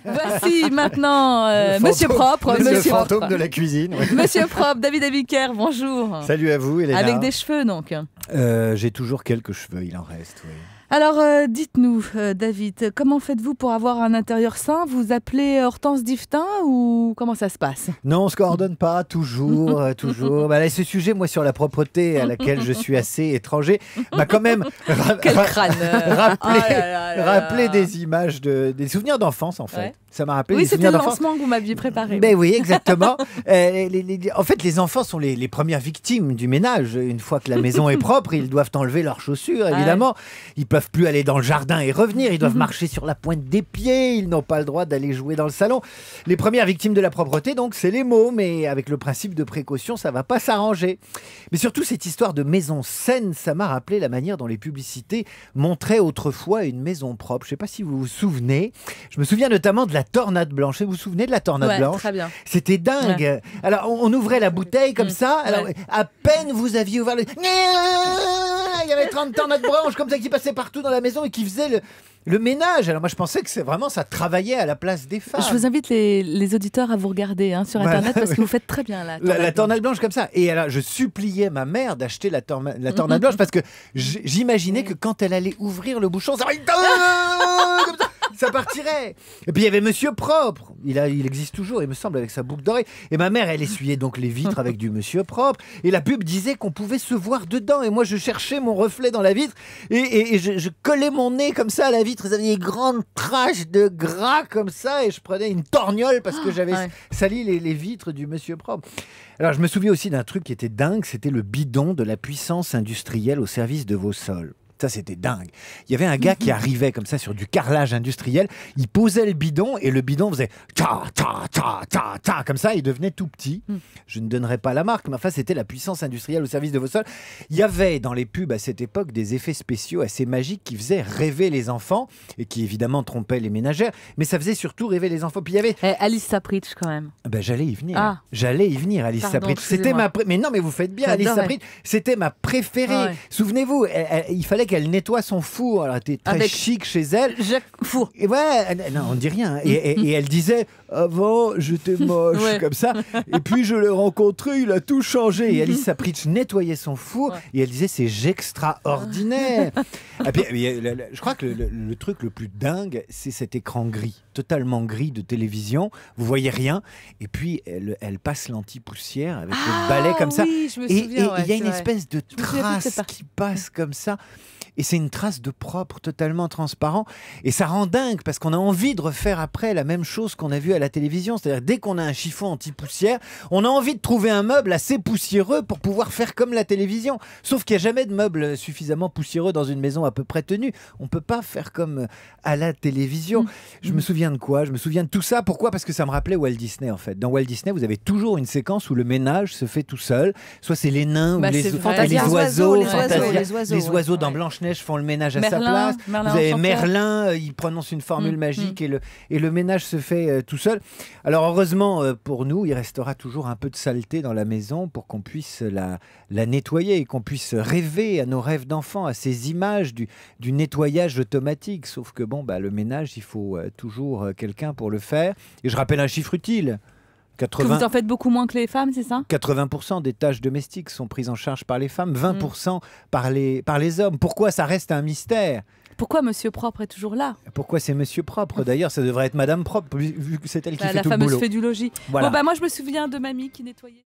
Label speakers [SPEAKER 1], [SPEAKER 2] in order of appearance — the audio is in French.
[SPEAKER 1] Voici maintenant Monsieur
[SPEAKER 2] Fantôme,
[SPEAKER 1] Propre.
[SPEAKER 2] le
[SPEAKER 1] Monsieur
[SPEAKER 2] fantôme
[SPEAKER 1] Propre.
[SPEAKER 2] de la cuisine. Oui.
[SPEAKER 1] Monsieur Propre, David Abiker, bonjour.
[SPEAKER 2] Salut à vous, Elena.
[SPEAKER 1] Avec des cheveux donc.
[SPEAKER 2] J'ai toujours quelques cheveux, il en reste. Oui.
[SPEAKER 1] Alors dites-nous, David, comment faites-vous pour avoir un intérieur sain? Vous appelez Hortense Diftin ou comment ça se passe?
[SPEAKER 2] Non, on se coordonne pas, toujours, toujours. Bah, là, ce sujet, moi, sur la propreté à laquelle je suis assez étranger, m'a quand même
[SPEAKER 1] Quel crâne
[SPEAKER 2] rappelé des images, des souvenirs d'enfance, en fait.
[SPEAKER 1] Ouais.
[SPEAKER 2] Ça m'a rappelé
[SPEAKER 1] Oui,
[SPEAKER 2] des
[SPEAKER 1] c'était
[SPEAKER 2] souvenirs
[SPEAKER 1] le
[SPEAKER 2] d'enfance.
[SPEAKER 1] lancement que vous m'aviez préparé.
[SPEAKER 2] Ben oui, exactement. En fait, les enfants sont les premières victimes du ménage. Une fois que la maison est propre, ils doivent enlever leurs chaussures, évidemment. Ils peuvent plus aller dans le jardin et revenir. Ils doivent marcher sur la pointe des pieds. Ils n'ont pas le droit d'aller jouer dans le salon. Les premières victimes de la propreté, donc, c'est les mômes. Mais avec le principe de précaution, ça va pas s'arranger. Mais surtout, cette histoire de maison saine, ça m'a rappelé la manière dont les publicités montraient autrefois une maison propre. Je sais pas si vous vous souvenez. Je me souviens notamment de la tornade blanche. Vous vous souvenez de la tornade blanche?
[SPEAKER 1] Très bien.
[SPEAKER 2] C'était dingue.
[SPEAKER 1] Ouais.
[SPEAKER 2] Alors, on ouvrait la bouteille comme ça. Alors, à peine vous aviez ouvert le... Il y avait 30 tornades blanches comme ça qui passaient partout dans la maison et qui faisaient le ménage. Alors moi je pensais que c'est vraiment ça travaillait à la place des femmes.
[SPEAKER 1] Je vous invite les auditeurs à vous regarder sur Internet parce que vous faites très bien
[SPEAKER 2] la tornade blanche comme ça. Et alors je suppliais ma mère d'acheter la tornade blanche parce que j'imaginais que quand elle allait ouvrir le bouchon, ça comme ça partirait. Et puis il y avait Monsieur Propre. Il existe toujours, il me semble, avec sa boucle d'oreille. Et ma mère, elle essuyait donc les vitres avec du Monsieur Propre. Et la pub disait qu'on pouvait se voir dedans. Et moi, je cherchais mon reflet dans la vitre et je collais mon nez comme ça à la vitre. Ça avait des grandes taches de gras comme ça. Et je prenais une torgnole parce que j'avais sali les vitres du Monsieur Propre. Alors, je me souviens aussi d'un truc qui était dingue. C'était le bidon de la puissance industrielle au service de vos sols. Ça, c'était dingue. Il y avait un gars qui arrivait comme ça sur du carrelage industriel. Il posait le bidon et le bidon faisait ta ta ta ta ta comme ça. Il devenait tout petit. Je ne donnerai pas la marque, mais enfin, c'était la puissance industrielle au service de vos sols. Il y avait dans les pubs à cette époque des effets spéciaux assez magiques qui faisaient rêver les enfants et qui évidemment trompaient les ménagères. Mais ça faisait surtout rêver les enfants. Puis il y avait
[SPEAKER 1] Alice Sapritch quand même.
[SPEAKER 2] Ben, j'allais y venir.
[SPEAKER 1] Ah.
[SPEAKER 2] J'allais y venir, Alice Sapritch. C'était mais non, mais vous faites bien, Alice Sapritch. C'était ma préférée. Ah ouais. Souvenez-vous, il fallait qu'elle nettoie son four. Elle était très chic chez elle.
[SPEAKER 1] Four.
[SPEAKER 2] Et ouais, non, on ne dit rien. Et elle disait avant, j'étais moche, comme ça. Et puis je l'ai rencontré, il a tout changé. Et Alice Sapritch nettoyait son four et elle disait c'est extraordinaire. Et puis, je crois que le truc le plus dingue, c'est cet écran gris, totalement gris de télévision. Vous voyez rien. Et puis elle passe l'anti-poussière avec le balai comme ça.
[SPEAKER 1] Je me souviens,
[SPEAKER 2] et il y a une espèce de trace qui passe comme ça. Et c'est une trace de propre, totalement transparent. Et ça rend dingue parce qu'on a envie de refaire après la même chose qu'on a vu à la télévision. C'est-à-dire, dès qu'on a un chiffon anti-poussière, on a envie de trouver un meuble assez poussiéreux pour pouvoir faire comme la télévision. Sauf qu'il n'y a jamais de meuble suffisamment poussiéreux dans une maison à peu près tenue. On ne peut pas faire comme à la télévision. Je me souviens de quoi? Je me souviens de tout ça. Pourquoi? Parce que ça me rappelait Walt Disney, en fait. Dans Walt Disney, vous avez toujours une séquence où le ménage se fait tout seul. Soit c'est les nains ou les oiseaux. Les oiseaux dans Blanche-Neige font le ménage à sa place. Vous avez Merlin, il prononce une formule magique et le ménage se fait tout seul. Alors heureusement pour nous, il restera toujours un peu de saleté dans la maison pour qu'on puisse la nettoyer et qu'on puisse rêver à nos rêves d'enfants, à ces images du nettoyage automatique. Sauf que le ménage, il faut toujours quelqu'un pour le faire. Et je rappelle un chiffre utile.
[SPEAKER 1] Que vous en faites beaucoup moins que les femmes, c'est ça?
[SPEAKER 2] 80% des tâches domestiques sont prises en charge par les femmes, 20% par les hommes. Pourquoi? Ça reste un mystère.
[SPEAKER 1] Pourquoi Monsieur Propre est toujours là?
[SPEAKER 2] Pourquoi c'est Monsieur Propre? D'ailleurs, ça devrait être Madame Propre, vu que c'est elle qui fait tout le boulot.
[SPEAKER 1] La fameuse fée du logis.
[SPEAKER 2] Voilà.
[SPEAKER 1] Moi, je me souviens de mamie qui nettoyait.